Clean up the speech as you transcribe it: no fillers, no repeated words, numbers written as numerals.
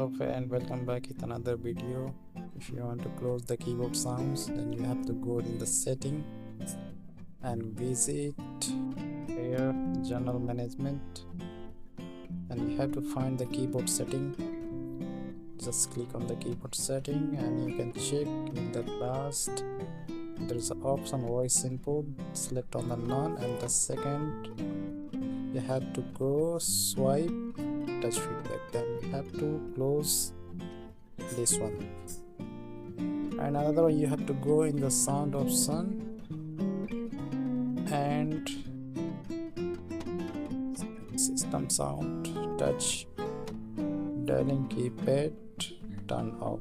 Hello and welcome back with another video. If you want to close the keyboard sounds, then you have to go in the setting and visit here general management, and you have to find the keyboard setting. Just click on the keyboard setting and you can check in the last there is an option voice input. Select on the none, and the second you have to go swipe touch feedback, then you have to close this one. And another one, you have to go in the sound option and system sound touch dialing keypad turn off.